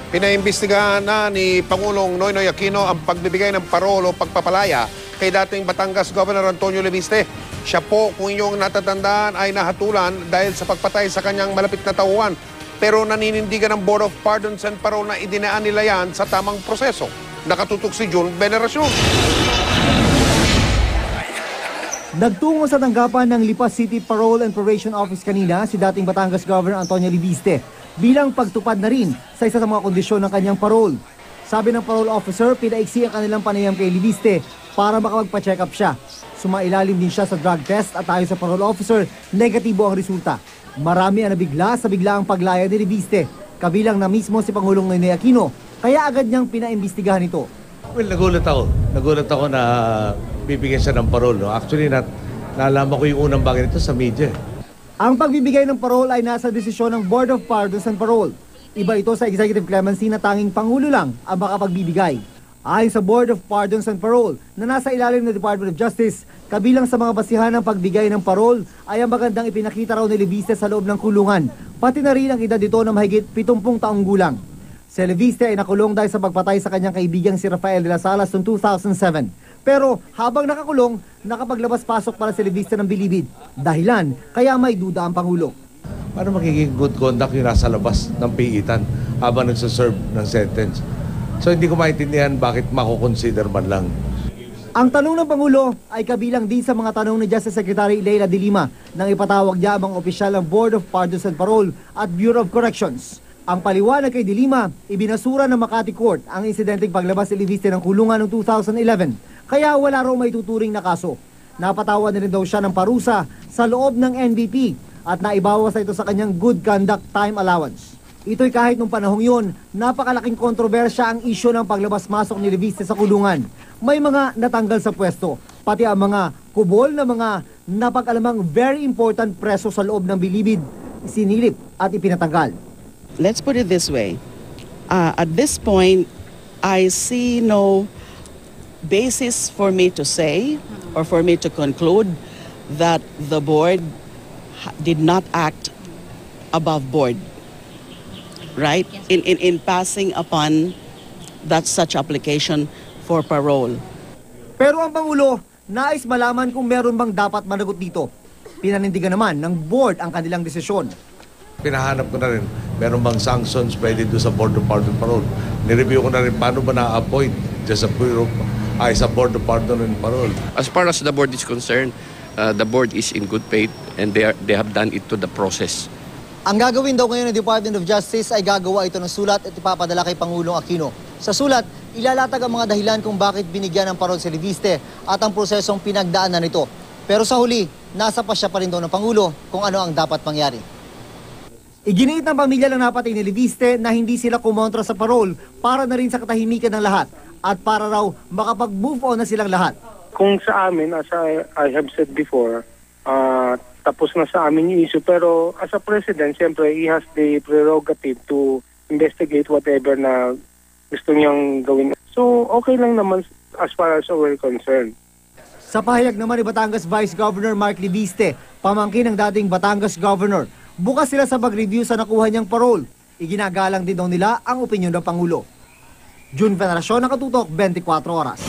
Pinaimbestigahan na ni Pangulong Noynoy Aquino ang pagbibigay ng parol o pagpapalaya kay dating Batangas Governor Antonio Leviste. Siya po, kung inyong natatandaan, ay nahatulan dahil sa pagpatay sa kanyang malapit na tauhan. Pero naninindigan ng Board of Pardons and Parole na idinaan nila yan sa tamang proseso. Nakatutok si June Veneracion. Nagtungo sa tanggapan ng Lipa City Parole and Probation Office kanina si dating Batangas Governor Antonio Leviste bilang pagtupad na rin sa isa sa mga kondisyon ng kanyang parole. Sabi ng parole officer, pinaiksi ang kanilang panayam kay Leviste para makapagpa-check up siya. Sumailalim din siya sa drug test at ayon sa parole officer, negatibo ang resulta. Marami ang nabigla sa biglaang paglaya ni Leviste, kabilang na mismo si Pangulong Noynoy Aquino, kaya agad niyang pinaimbestigahan ito. Well, nagulat ako na bibigyan siya ng parole. No? Actually, nalaman ko yung unang bagay nito sa media. Ang pagbibigay ng parole ay nasa desisyon ng Board of Pardons and Parole. Iba ito sa executive clemency na tanging Pangulo lang ang makapagbibigay. Ayon sa Board of Pardons and Parole na nasa ilalim ng Department of Justice, kabilang sa mga basihan ng pagbigay ng parole ay ang magandang ipinakita raw ni Leviste sa loob ng kulungan, pati na rin ang edad dito na mahigit 70 taong gulang. Si Leviste ay nakulong dahil sa pagpatay sa kanyang kaibigang si Rafael de las Salas noong 2007. Pero habang nakakulong, nakapaglabas-pasok para si Leviste ng bilibid. Dahilan, kaya may duda ang Pangulo. Paano magiging good conduct yung nasa labas ng piitan habang nagsaserve ng sentence? So hindi ko maintindihan bakit makukonsider man lang. Ang tanong ng Pangulo ay kabilang din sa mga tanong ni Justice Secretary Leila de Lima nang ipatawag niya ang mga opisyal ng Board of Pardons and Parole at Bureau of Corrections. Ang paliwanag kay de Lima, ibinasura ng Makati Court ang insidenteng paglabas ni Leviste ng kulungan noong 2011. Kaya wala raw may tuturing na kaso. Napatawa na rin daw siya ng parusa sa loob ng NBP at naibawas na ito sa kanyang good conduct time allowance. Ito'y kahit nung panahong yun, napakalaking kontrobersya ang isyo ng paglabas-masok ni Leviste sa kulungan. May mga natanggal sa pwesto, pati ang mga kubol na mga napag-alamang very important preso sa loob ng bilibid, sinilip at ipinatanggal. Let's put it this way. At this point, I see no basis for me to say or for me to conclude that the board did not act above board, right? In passing upon that such application for parole. Pero ang Pangulo, nais malaman kung meron bang dapat managot dito. Pinanindigan naman ng board ang kanilang desisyon. Pinahanap ko na rin, meron bang sanctions pwede doon sa Board of Pardon and Parole. Nireview ko na rin paano ba na-appoint sa Board of Pardon and Parole. As far as the board is concerned, the board is in good faith and they have done it to the process. Ang gagawin daw ngayon ng Department of Justice ay gagawa ito ng sulat at ipapadala kay Pangulong Aquino. Sa sulat, ilalatag ang mga dahilan kung bakit binigyan ng parol si Leviste at ang prosesong pinagdaanan nito. Pero sa huli, nasa pasya pa rin daw ng Pangulo kung ano ang dapat mangyari. Iginiit ng pamilya ng napatay ni Leviste na hindi sila kumontra sa parol para na rin sa katahimikan ng lahat at para raw makapag-move on na silang lahat. Kung sa amin, as I have said before, tapos na sa amin yung issue. Pero as a president, siyempre, he has the prerogative to investigate whatever na gusto niyang gawin. So, okay lang naman as far as we're concerned. Sa pahayag naman ni Batangas Vice Governor Mark Leviste, pamangkin ng dating Batangas Governor, bukas sila sa pag-review sa nakuha niyang parole. Iginagalang din daw nila ang opinyon ng Pangulo. June Veneracion, Nakatutok, 24 Oras.